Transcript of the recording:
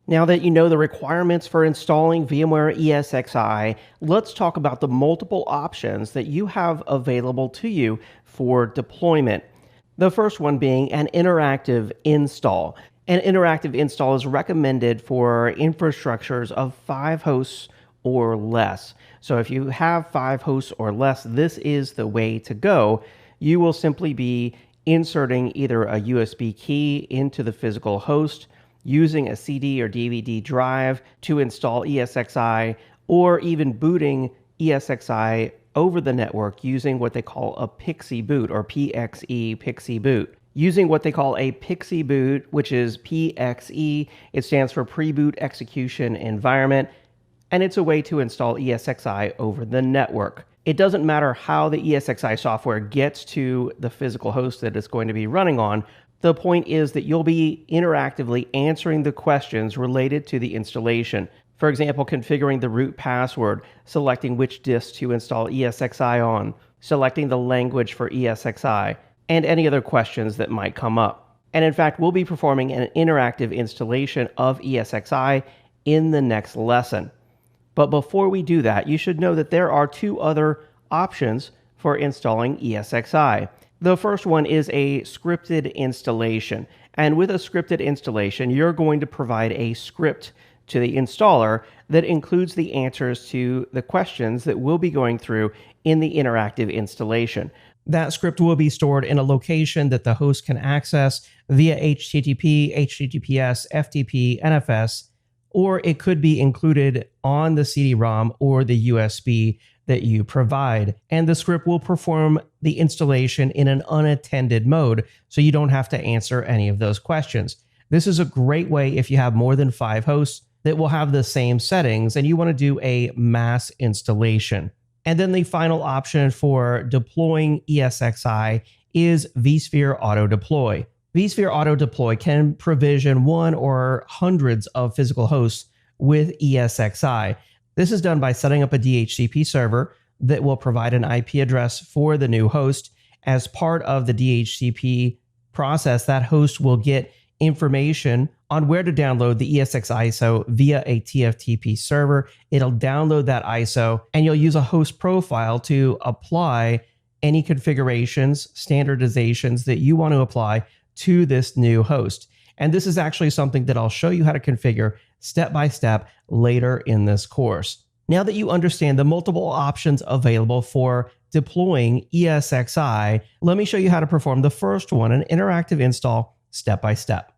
Now that you know the requirements for installing VMware ESXi, let's talk about the multiple options that you have available to you for deployment. The first one being an interactive install. An interactive install is recommended for infrastructures of 5 hosts or less. So if you have 5 hosts or less, this is the way to go. You will simply be inserting either a USB key into the physical host, using a CD or DVD drive to install ESXi, or even booting ESXi over the network using what they call a PXE boot or PXE PXE boot. Using what they call a PXE boot, which is PXE, it stands for Pre-Boot Execution Environment, and it's a way to install ESXi over the network. It doesn't matter how the ESXi software gets to the physical host that it's going to be running on. The point is that you'll be interactively answering the questions related to the installation. For example, configuring the root password, selecting which disk to install ESXi on, selecting the language for ESXi, and any other questions that might come up. And in fact, we'll be performing an interactive installation of ESXi in the next lesson. But before we do that, you should know that there are 2 other options for installing ESXi. The first one is a scripted installation. And with a scripted installation, you're going to provide a script to the installer that includes the answers to the questions that we'll be going through in the interactive installation. That script will be stored in a location that the host can access via HTTP, HTTPS, FTP, NFS, or it could be included on the CD-ROM or the USB that you provide. And the script will perform the installation in an unattended mode, so you don't have to answer any of those questions. This is a great way if you have more than 5 hosts that will have the same settings and you want to do a mass installation. And then the final option for deploying ESXi is vSphere Auto Deploy. vSphere Auto Deploy can provision 1 or hundreds of physical hosts with ESXi. This is done by setting up a DHCP server that will provide an IP address for the new host. As part of the DHCP process, that host will get information on where to download the ESX ISO via a TFTP server. It'll download that ISO, and you'll use a host profile to apply any configurations, standardizations that you want to apply to this new host. And this is actually something that I'll show you how to configure step by step later in this course. Now that you understand the multiple options available for deploying ESXi, let me show you how to perform the first one, an interactive install, step by step.